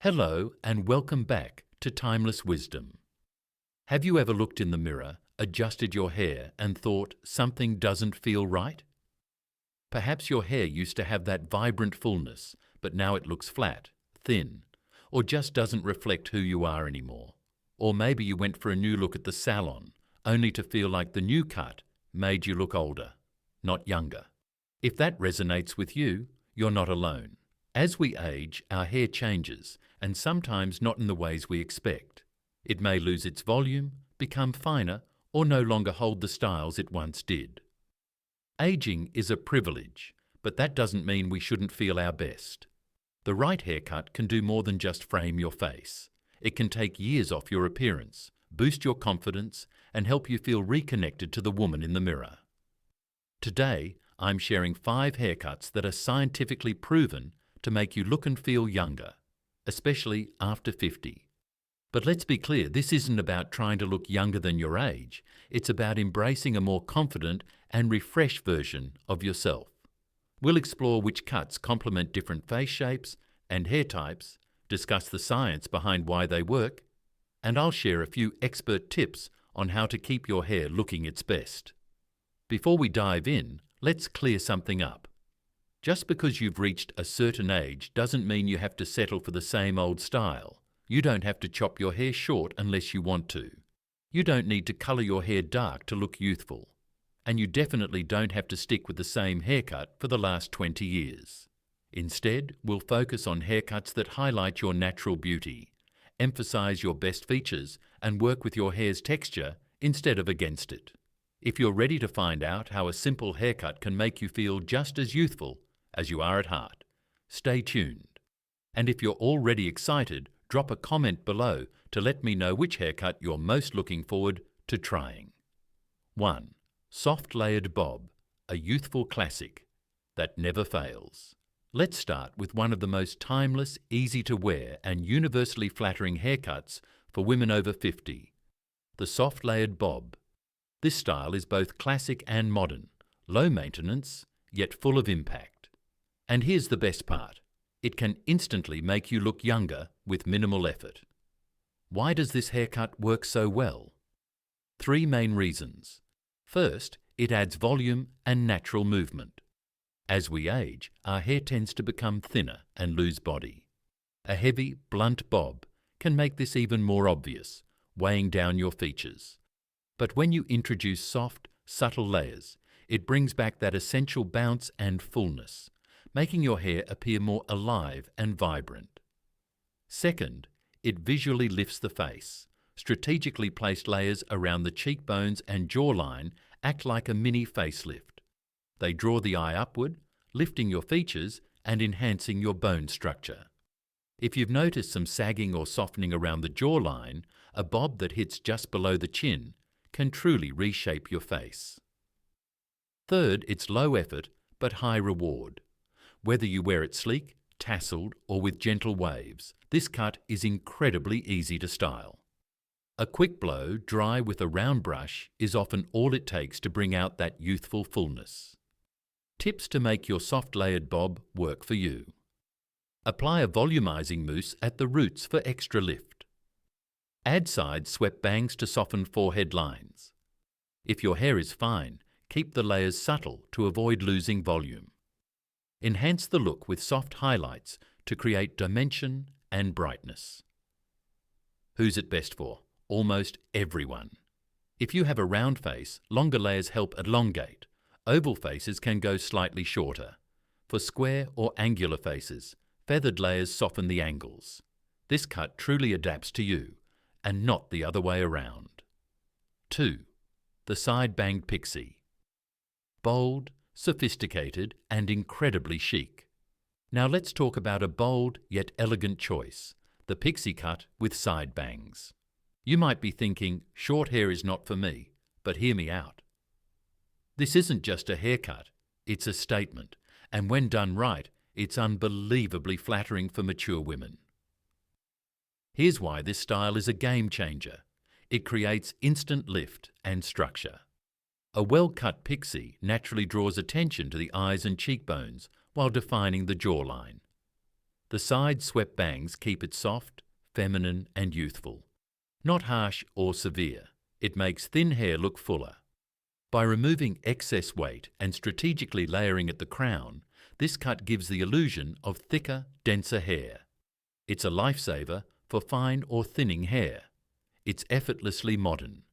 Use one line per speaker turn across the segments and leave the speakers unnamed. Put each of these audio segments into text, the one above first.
Hello and welcome back to Timeless Wisdom. Have you ever looked in the mirror, adjusted your hair and thought something doesn't feel right? Perhaps your hair used to have that vibrant fullness, but now it looks flat, thin, or just doesn't reflect who you are anymore. Or maybe you went for a new look at the salon, only to feel like the new cut made you look older, not younger. If that resonates with you, you're not alone. As we age, our hair changes, and sometimes not in the ways we expect. It may lose its volume, become finer, or no longer hold the styles it once did. Aging is a privilege, but that doesn't mean we shouldn't feel our best. The right haircut can do more than just frame your face. It can take years off your appearance, boost your confidence, and help you feel reconnected to the woman in the mirror. Today, I'm sharing 5 haircuts that are scientifically proven to make you look and feel younger, especially after 50. But let's be clear, this isn't about trying to look younger than your age. It's about embracing a more confident and refreshed version of yourself. We'll explore which cuts complement different face shapes and hair types, discuss the science behind why they work, and I'll share a few expert tips on how to keep your hair looking its best. Before we dive in, let's clear something up. Just because you've reached a certain age doesn't mean you have to settle for the same old style. You don't have to chop your hair short unless you want to. You don't need to colour your hair dark to look youthful. And you definitely don't have to stick with the same haircut for the last 20 years. Instead, we'll focus on haircuts that highlight your natural beauty, emphasise your best features, and work with your hair's texture instead of against it. If you're ready to find out how a simple haircut can make you feel just as youthful as you are at heart, stay tuned. And if you're already excited, drop a comment below to let me know which haircut you're most looking forward to trying. 1. Soft layered bob, a youthful classic that never fails. Let's start with one of the most timeless, easy to wear and universally flattering haircuts for women over 50. The soft layered bob. This style is both classic and modern, low maintenance, yet full of impact. And here's the best part. It can instantly make you look younger with minimal effort. Why does this haircut work so well? 3 main reasons. First, it adds volume and natural movement. As we age, our hair tends to become thinner and lose body. A heavy, blunt bob can make this even more obvious, weighing down your features. But when you introduce soft, subtle layers, it brings back that essential bounce and fullness, making your hair appear more alive and vibrant. Second, it visually lifts the face. Strategically placed layers around the cheekbones and jawline act like a mini facelift. They draw the eye upward, lifting your features and enhancing your bone structure. If you've noticed some sagging or softening around the jawline, a bob that hits just below the chin can truly reshape your face. Third, it's low effort but high reward. Whether you wear it sleek, tasseled, or with gentle waves, this cut is incredibly easy to style. A quick blow, dry with a round brush, is often all it takes to bring out that youthful fullness. Tips to make your soft layered bob work for you. Apply a volumizing mousse at the roots for extra lift. Add side swept bangs to soften forehead lines. If your hair is fine, keep the layers subtle to avoid losing volume. Enhance the look with soft highlights to create dimension and brightness. Who's it best for? Almost everyone. If you have a round face, longer layers help elongate. Oval faces can go slightly shorter. For square or angular faces, feathered layers soften the angles. This cut truly adapts to you, and not the other way around. 2. The side banged pixie. Bold, sophisticated, and incredibly chic. Now let's talk about a bold yet elegant choice, the pixie cut with side bangs. You might be thinking, short hair is not for me, but hear me out. This isn't just a haircut, it's a statement, and when done right, it's unbelievably flattering for mature women. Here's why this style is a game changer. It creates instant lift and structure. A well-cut pixie naturally draws attention to the eyes and cheekbones while defining the jawline. The side swept bangs keep it soft, feminine and youthful. Not harsh or severe, it makes thin hair look fuller. By removing excess weight and strategically layering at the crown, this cut gives the illusion of thicker, denser hair. It's a lifesaver for fine or thinning hair. It's effortlessly modern.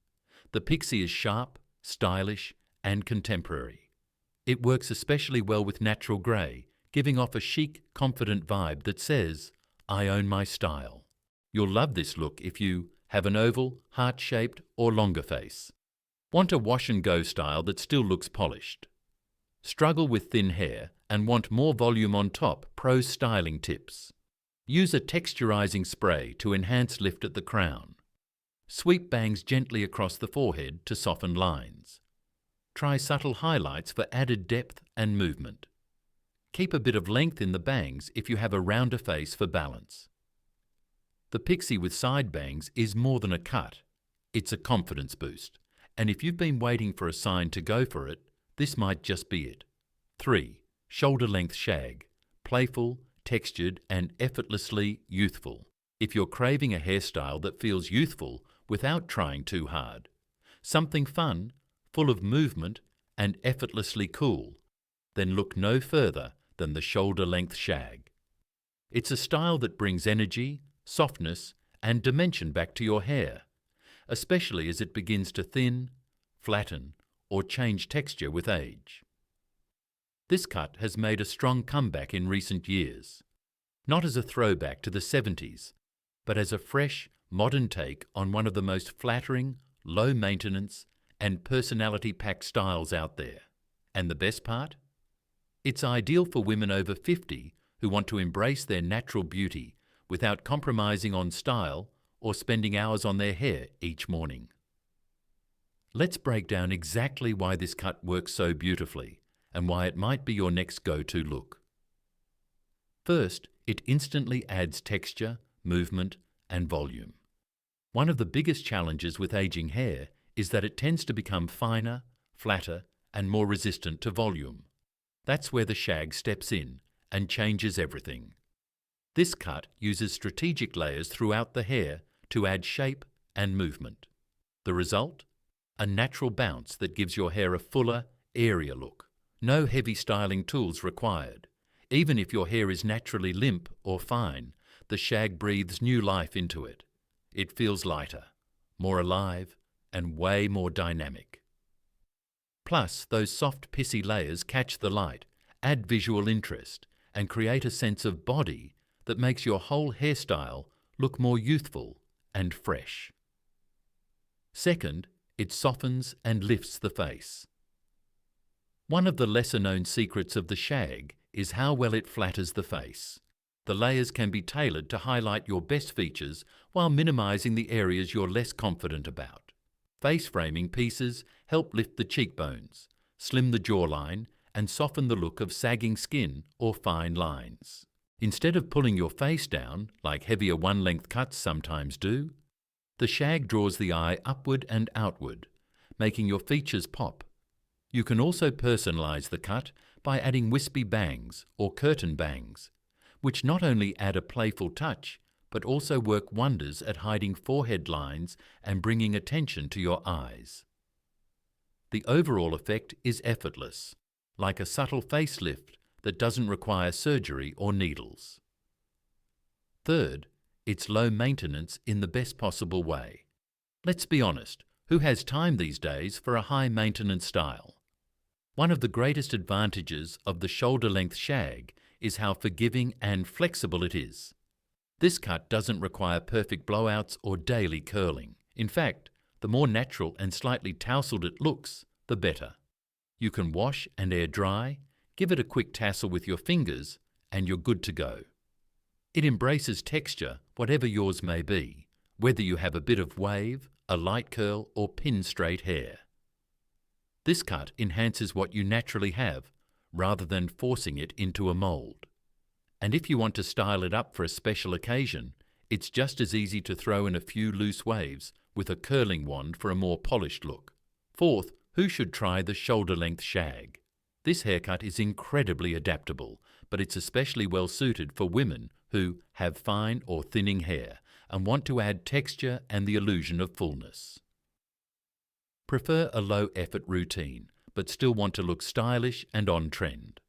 The pixie is sharp, stylish and contemporary. It works especially well with natural grey, giving off a chic, confident vibe that says, "I own my style." You'll love this look if you have an oval, heart-shaped or longer face. Want a wash-and-go style that still looks polished? Struggle with thin hair and want more volume on top? Pro styling tips. Use a texturizing spray to enhance lift at the crown. Sweep bangs gently across the forehead to soften lines. Try subtle highlights for added depth and movement. Keep a bit of length in the bangs if you have a rounder face for balance. The pixie with side bangs is more than a cut. It's a confidence boost. And if you've been waiting for a sign to go for it, this might just be it. 3. Shoulder-length shag. Playful, textured and effortlessly youthful. If you're craving a hairstyle that feels youthful without trying too hard, something fun, full of movement and effortlessly cool, then look no further than the shoulder-length shag. It's a style that brings energy, softness and dimension back to your hair, especially as it begins to thin, flatten or change texture with age. This cut has made a strong comeback in recent years, not as a throwback to the 70s, but as a fresh, modern take on one of the most flattering, low-maintenance and personality-packed styles out there. And the best part? It's ideal for women over 50 who want to embrace their natural beauty without compromising on style or spending hours on their hair each morning. Let's break down exactly why this cut works so beautifully and why it might be your next go-to look. First, it instantly adds texture, movement and volume. One of the biggest challenges with aging hair is that it tends to become finer, flatter and more resistant to volume. That's where the shag steps in and changes everything. This cut uses strategic layers throughout the hair to add shape and movement. The result? A natural bounce that gives your hair a fuller, airier look. No heavy styling tools required. Even if your hair is naturally limp or fine, the shag breathes new life into it. It feels lighter, more alive, and way more dynamic. Plus, those soft pixie layers catch the light, add visual interest, and create a sense of body that makes your whole hairstyle look more youthful and fresh. Second, it softens and lifts the face. One of the lesser-known secrets of the shag is how well it flatters the face. The layers can be tailored to highlight your best features while minimizing the areas you're less confident about. Face-framing pieces help lift the cheekbones, slim the jawline, and soften the look of sagging skin or fine lines. Instead of pulling your face down, like heavier one-length cuts sometimes do, the shag draws the eye upward and outward, making your features pop. You can also personalize the cut by adding wispy bangs or curtain bangs, which not only add a playful touch, but also work wonders at hiding forehead lines and bringing attention to your eyes. The overall effect is effortless, like a subtle facelift that doesn't require surgery or needles. Third, it's low maintenance in the best possible way. Let's be honest, who has time these days for a high-maintenance style? One of the greatest advantages of the shoulder-length shag is how forgiving and flexible it is. This cut doesn't require perfect blowouts or daily curling. In fact, the more natural and slightly tousled it looks, the better. You can wash and air dry, give it a quick tassel with your fingers, and you're good to go. It embraces texture, whatever yours may be, whether you have a bit of wave, a light curl, or pin-straight hair. This cut enhances what you naturally have, rather than forcing it into a mold. And if you want to style it up for a special occasion, it's just as easy to throw in a few loose waves with a curling wand for a more polished look. Fourth, who should try the shoulder-length shag? This haircut is incredibly adaptable, but it's especially well suited for women who have fine or thinning hair and want to add texture and the illusion of fullness. Prefer a low-effort routine, but still want to look stylish and on-trend.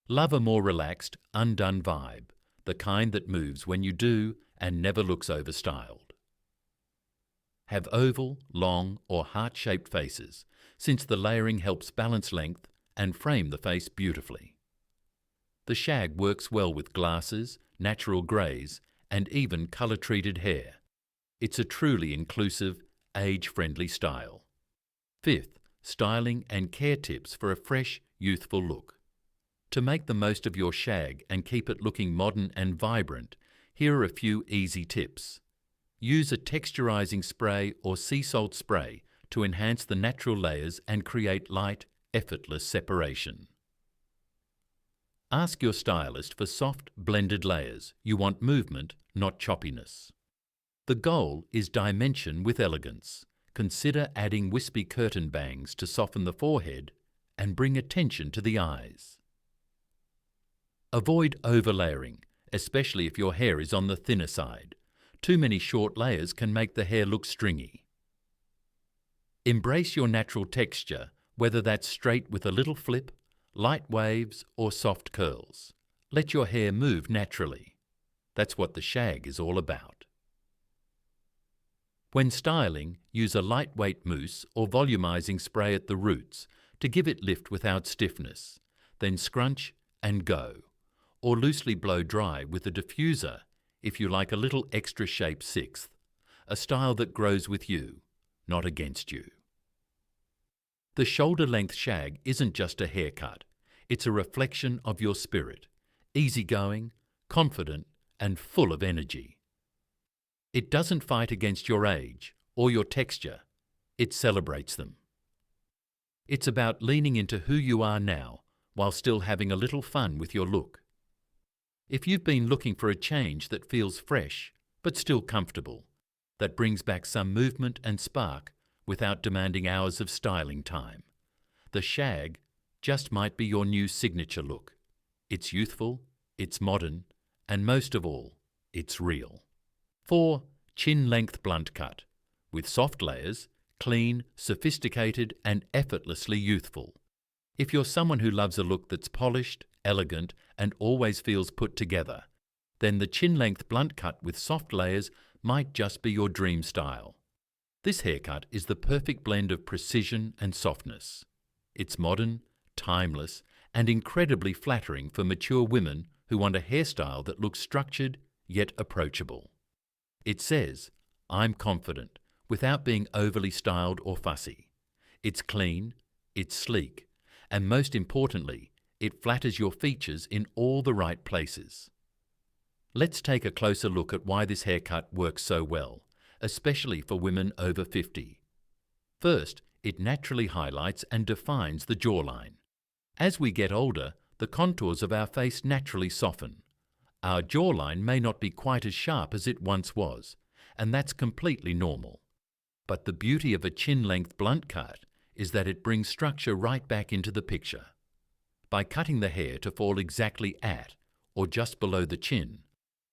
Love a more relaxed, undone vibe, the kind that moves when you do and never looks overstyled. Have oval, long or heart-shaped faces, since the layering helps balance length and frame the face beautifully. The shag works well with glasses, natural greys, and even colour-treated hair. It's a truly inclusive, age-friendly style. Fifth, styling and care tips for a fresh, youthful look. To make the most of your shag and keep it looking modern and vibrant, here are a few easy tips. Use a texturizing spray or sea salt spray to enhance the natural layers and create light, effortless separation. Ask your stylist for soft, blended layers. You want movement, not choppiness. The goal is dimension with elegance. Consider adding wispy curtain bangs to soften the forehead and bring attention to the eyes. Avoid overlayering, especially if your hair is on the thinner side. Too many short layers can make the hair look stringy. Embrace your natural texture, whether that's straight with a little flip, light waves or soft curls. Let your hair move naturally. That's what the shag is all about. When styling, use a lightweight mousse or volumizing spray at the roots to give it lift without stiffness. Then scrunch and go, or loosely blow dry with a diffuser if you like a little extra shape sixth, a style that grows with you, not against you. The shoulder-length shag isn't just a haircut, it's a reflection of your spirit, easygoing, confident, and full of energy. It doesn't fight against your age or your texture, it celebrates them. It's about leaning into who you are now while still having a little fun with your look. If you've been looking for a change that feels fresh but still comfortable, that brings back some movement and spark without demanding hours of styling time, the shag just might be your new signature look. It's youthful, it's modern, and most of all, it's real. 4. Chin-length blunt cut, with soft layers, clean, sophisticated, and effortlessly youthful. If you're someone who loves a look that's polished, elegant, and always feels put together, then the chin-length blunt cut with soft layers might just be your dream style. This haircut is the perfect blend of precision and softness. It's modern, timeless, and incredibly flattering for mature women who want a hairstyle that looks structured yet approachable. It says, "I'm confident," without being overly styled or fussy. It's clean, it's sleek, and most importantly, it flatters your features in all the right places. Let's take a closer look at why this haircut works so well, especially for women over 50. First, it naturally highlights and defines the jawline. As we get older, the contours of our face naturally soften. Our jawline may not be quite as sharp as it once was, and that's completely normal. But the beauty of a chin-length blunt cut is that it brings structure right back into the picture. By cutting the hair to fall exactly at or just below the chin,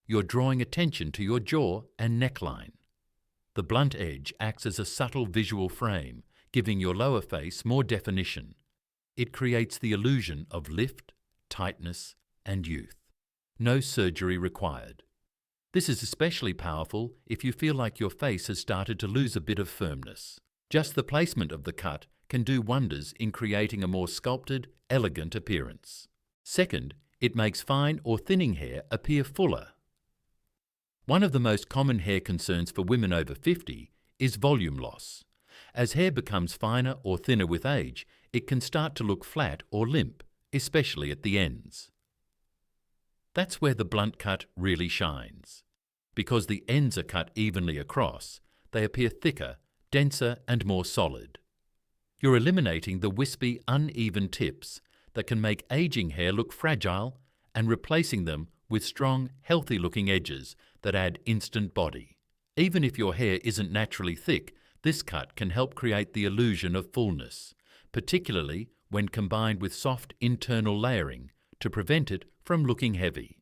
you're drawing attention to your jaw and neckline. The blunt edge acts as a subtle visual frame, giving your lower face more definition. It creates the illusion of lift, tightness, and youth. No surgery required. This is especially powerful if you feel like your face has started to lose a bit of firmness. Just the placement of the cut can do wonders in creating a more sculpted, elegant appearance. Second, it makes fine or thinning hair appear fuller. One of the most common hair concerns for women over 50 is volume loss. As hair becomes finer or thinner with age, it can start to look flat or limp, especially at the ends. That's where the blunt cut really shines. Because the ends are cut evenly across, they appear thicker, denser, and more solid. You're eliminating the wispy, uneven tips that can make aging hair look fragile and replacing them with strong, healthy-looking edges that add instant body. Even if your hair isn't naturally thick, this cut can help create the illusion of fullness, particularly when combined with soft internal layering to prevent it from looking heavy.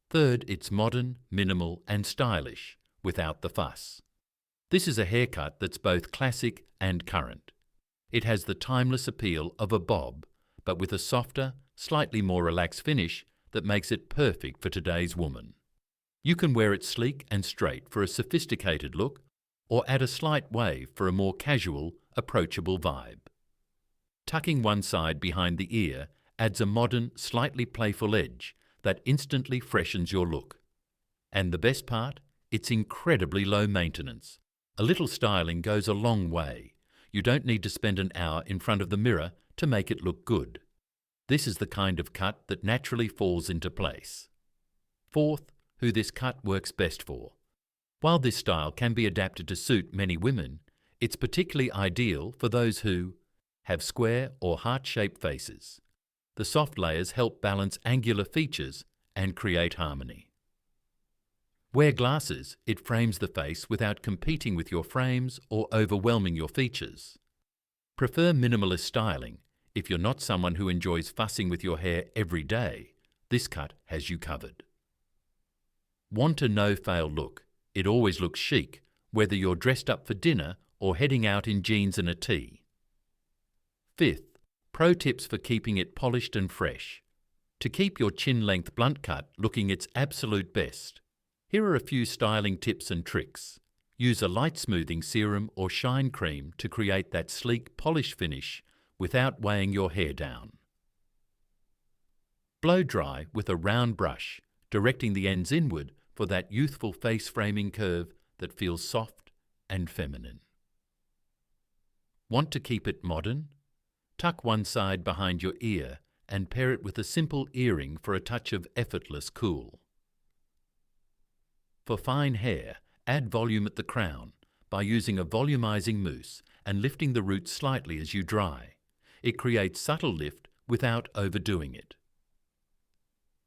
Third, it's modern, minimal and stylish, without the fuss. This is a haircut that's both classic and current. It has the timeless appeal of a bob, but with a softer, slightly more relaxed finish that makes it perfect for today's woman. You can wear it sleek and straight for a sophisticated look, or add a slight wave for a more casual, approachable vibe. Tucking one side behind the ear adds a modern, slightly playful edge that instantly freshens your look. And the best part? It's incredibly low maintenance. A little styling goes a long way. You don't need to spend an hour in front of the mirror to make it look good. This is the kind of cut that naturally falls into place. Fourth, who this cut works best for. While this style can be adapted to suit many women, it's particularly ideal for those who have square or heart-shaped faces. The soft layers help balance angular features and create harmony. Wear glasses. It frames the face without competing with your frames or overwhelming your features. Prefer minimalist styling. If you're not someone who enjoys fussing with your hair every day, this cut has you covered. Want a no-fail look? It always looks chic, whether you're dressed up for dinner or heading out in jeans and a tee. Fifth, pro tips for keeping it polished and fresh. To keep your chin-length blunt cut looking its absolute best, here are a few styling tips and tricks. Use a light smoothing serum or shine cream to create that sleek, polished finish without weighing your hair down. Blow dry with a round brush, directing the ends inward for that youthful face framing curve that feels soft and feminine. Want to keep it modern? Tuck one side behind your ear and pair it with a simple earring for a touch of effortless cool. For fine hair, add volume at the crown by using a volumizing mousse and lifting the roots slightly as you dry. It creates subtle lift without overdoing it.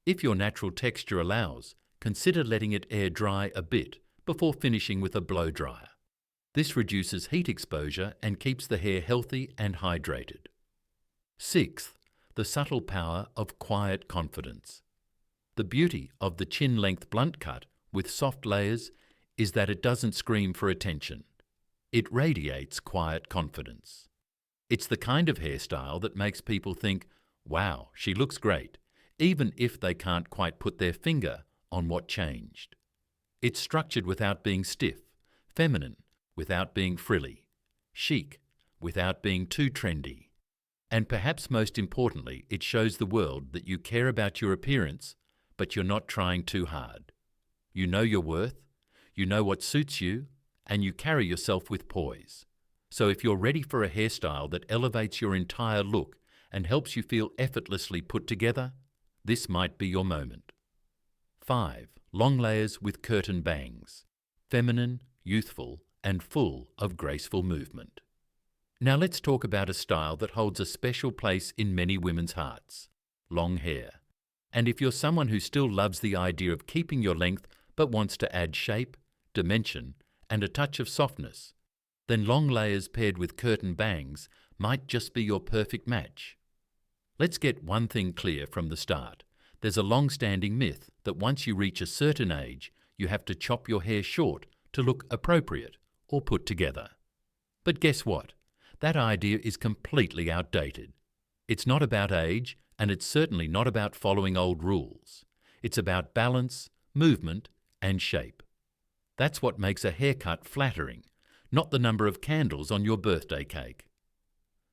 If your natural texture allows, consider letting it air dry a bit before finishing with a blow dryer. This reduces heat exposure and keeps the hair healthy and hydrated. Sixth, the subtle power of quiet confidence. The beauty of the chin-length blunt cut with soft layers is that it doesn't scream for attention. It radiates quiet confidence. It's the kind of hairstyle that makes people think, wow, she looks great, even if they can't quite put their finger on what changed. It's structured without being stiff, feminine without being frilly, chic without being too trendy. And perhaps most importantly, it shows the world that you care about your appearance, but you're not trying too hard. You know your worth, you know what suits you, and you carry yourself with poise. So if you're ready for a hairstyle that elevates your entire look and helps you feel effortlessly put together, this might be your moment. 5. Long layers with curtain bangs. Feminine, youthful, and full of graceful movement. Now let's talk about a style that holds a special place in many women's hearts. Long hair. And if you're someone who still loves the idea of keeping your length but wants to add shape, dimension, and a touch of softness, then long layers paired with curtain bangs might just be your perfect match. Let's get one thing clear from the start. There's a long-standing myth that once you reach a certain age, you have to chop your hair short to look appropriate or put together. But guess what? That idea is completely outdated. It's not about age, and it's certainly not about following old rules. It's about balance, movement, and shape. That's what makes a haircut flattering, not the number of candles on your birthday cake.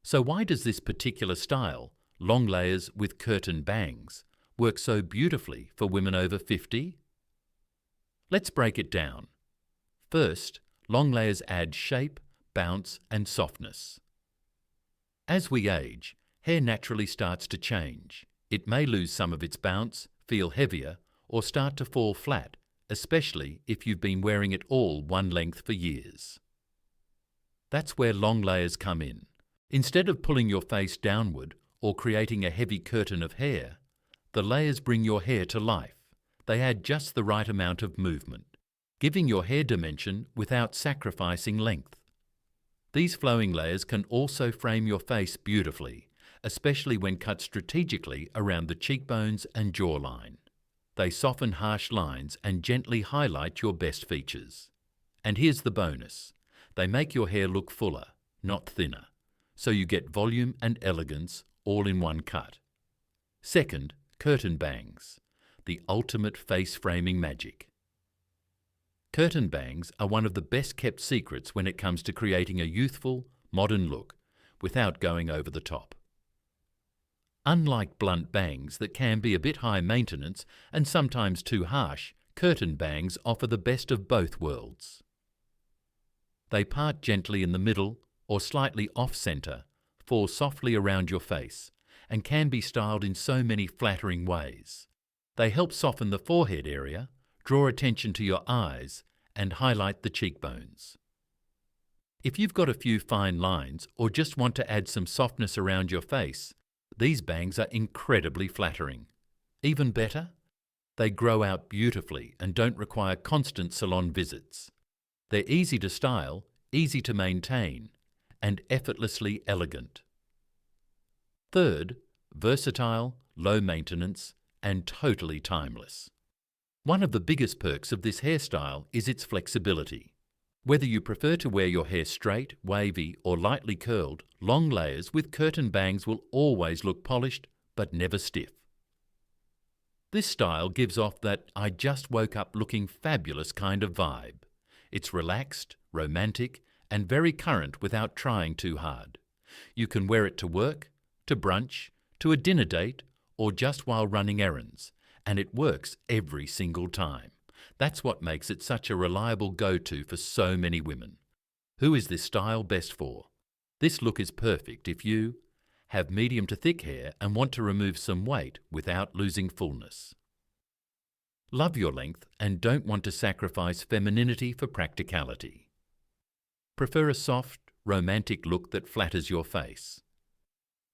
So why does this particular style, long layers with curtain bangs, work so beautifully for women over 50? Let's break it down. First, long layers add shape, bounce, and softness. As we age, hair naturally starts to change. It may lose some of its bounce, feel heavier, or start to fall flat, especially if you've been wearing it all one length for years. That's where long layers come in. Instead of pulling your face downward or creating a heavy curtain of hair, the layers bring your hair to life. They add just the right amount of movement, giving your hair dimension without sacrificing length. These flowing layers can also frame your face beautifully, especially when cut strategically around the cheekbones and jawline. They soften harsh lines and gently highlight your best features. And here's the bonus. They make your hair look fuller, not thinner, so you get volume and elegance all in one cut. Second, curtain bangs, the ultimate face-framing magic. Curtain bangs are one of the best-kept secrets when it comes to creating a youthful, modern look without going over the top. Unlike blunt bangs that can be a bit high maintenance and sometimes too harsh, curtain bangs offer the best of both worlds. They part gently in the middle or slightly off-centre, fall softly around your face, and can be styled in so many flattering ways. They help soften the forehead area, draw attention to your eyes, and highlight the cheekbones. If you've got a few fine lines or just want to add some softness around your face, these bangs are incredibly flattering. Even better, they grow out beautifully and don't require constant salon visits. They're easy to style, easy to maintain, and effortlessly elegant. Third, versatile, low maintenance, and totally timeless. One of the biggest perks of this hairstyle is its flexibility. Whether you prefer to wear your hair straight, wavy, or lightly curled, long layers with curtain bangs will always look polished but never stiff. This style gives off that I just woke up looking fabulous kind of vibe. It's relaxed, romantic, and very current without trying too hard. You can wear it to work, to brunch, to a dinner date, or just while running errands, and it works every single time. That's what makes it such a reliable go-to for so many women. Who is this style best for? This look is perfect if you have medium to thick hair and want to remove some weight without losing fullness. Love your length and don't want to sacrifice femininity for practicality. Prefer a soft, romantic look that flatters your face.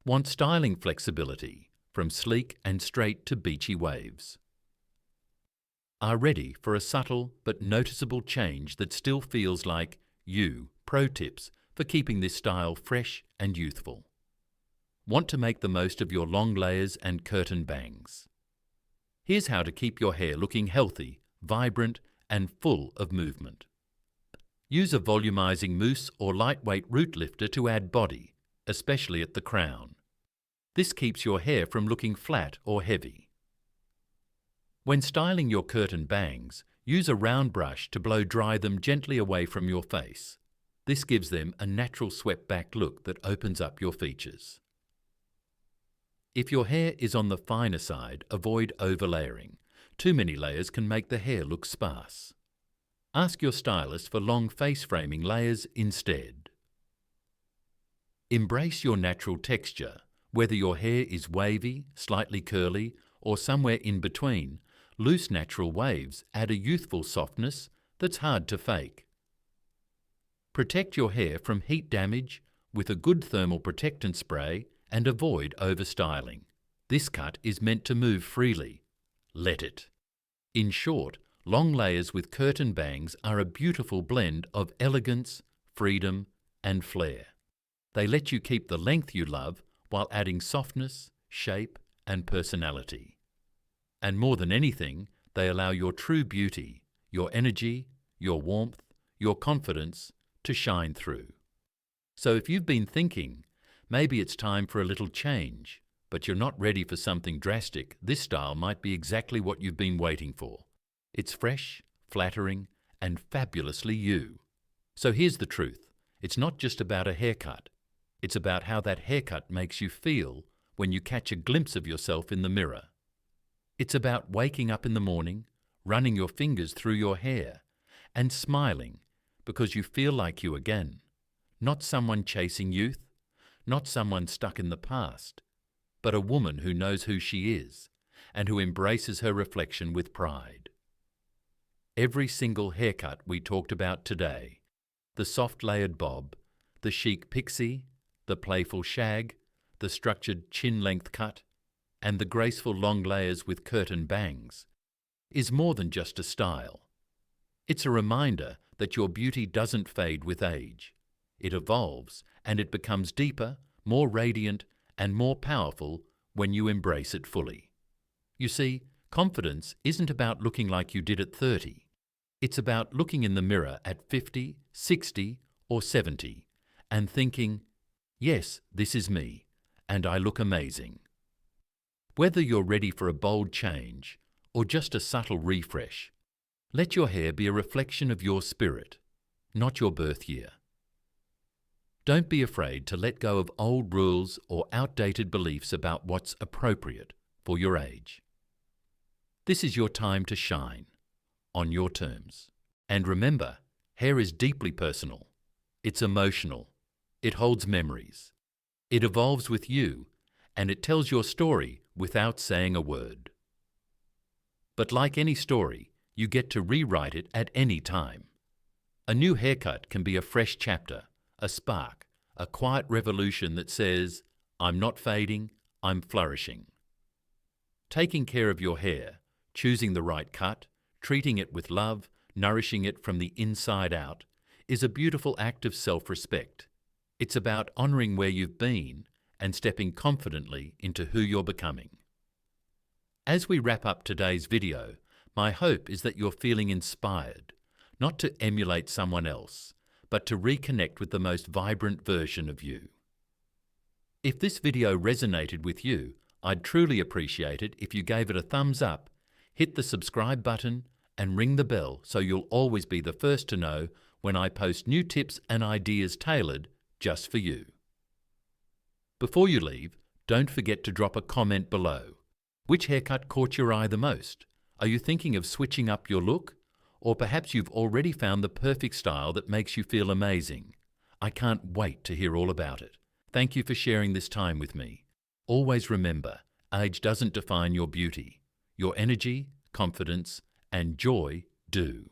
Want styling flexibility, from sleek and straight to beachy waves. Are ready for a subtle but noticeable change that still feels like you. Pro tips for keeping this style fresh and youthful. Want to make the most of your long layers and curtain bangs. Here's how to keep your hair looking healthy, vibrant, and full of movement. Use a volumizing mousse or lightweight root lifter to add body, especially at the crown. This keeps your hair from looking flat or heavy. When styling your curtain bangs, use a round brush to blow dry them gently away from your face. This gives them a natural swept-back look that opens up your features. If your hair is on the finer side, avoid overlayering. Too many layers can make the hair look sparse. Ask your stylist for long face-framing layers instead. Embrace your natural texture. Whether your hair is wavy, slightly curly, or somewhere in between, loose natural waves add a youthful softness that's hard to fake. Protect your hair from heat damage with a good thermal protectant spray and avoid overstyling. This cut is meant to move freely. Let it. In short, long layers with curtain bangs are a beautiful blend of elegance, freedom, and flair. They let you keep the length you love while adding softness, shape, and personality. And more than anything, they allow your true beauty, your energy, your warmth, your confidence to shine through. So if you've been thinking, maybe it's time for a little change, but you're not ready for something drastic, this style might be exactly what you've been waiting for. It's fresh, flattering, and fabulously you. So here's the truth. It's not just about a haircut. It's about how that haircut makes you feel when you catch a glimpse of yourself in the mirror. It's about waking up in the morning, running your fingers through your hair, and smiling because you feel like you again. Not someone chasing youth, not someone stuck in the past, but a woman who knows who she is and who embraces her reflection with pride. Every single haircut we talked about today, the soft layered bob, the chic pixie, the playful shag, the structured chin-length cut, and the graceful long layers with curtain bangs, is more than just a style. It's a reminder that your beauty doesn't fade with age. It evolves and it becomes deeper, more radiant, and more powerful when you embrace it fully. You see, Confidence isn't about looking like you did at 30. It's about looking in the mirror at 50, 60, or 70 and thinking, yes, this is me, and I look amazing. Whether you're ready for a bold change or just a subtle refresh, let your hair be a reflection of your spirit, not your birth year. Don't be afraid to let go of old rules or outdated beliefs about what's appropriate for your age. This is your time to shine, on your terms. And remember, hair is deeply personal. It's emotional. It holds memories. It evolves with you, and it tells your story without saying a word. But like any story, you get to rewrite it at any time. A new haircut can be a fresh chapter, a spark, a quiet revolution that says, I'm not fading, I'm flourishing. Taking care of your hair, choosing the right cut, treating it with love, nourishing it from the inside out, is a beautiful act of self-respect. It's about honouring where you've been and stepping confidently into who you're becoming. As we wrap up today's video, my hope is that you're feeling inspired, not to emulate someone else, but to reconnect with the most vibrant version of you. If this video resonated with you, I'd truly appreciate it if you gave it a thumbs up, hit the subscribe button, and ring the bell so you'll always be the first to know when I post new tips and ideas tailored just for you. Before you leave, don't forget to drop a comment below. Which haircut caught your eye the most? Are you thinking of switching up your look? Or perhaps you've already found the perfect style that makes you feel amazing. I can't wait to hear all about it. Thank you for sharing this time with me. Always remember, age doesn't define your beauty. Your energy, confidence, and joy do.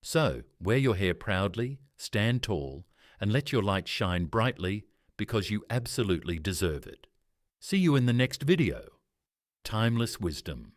So, wear your hair proudly, stand tall, and let your light shine brightly because you absolutely deserve it. See you in the next video. Timeless Wisdom.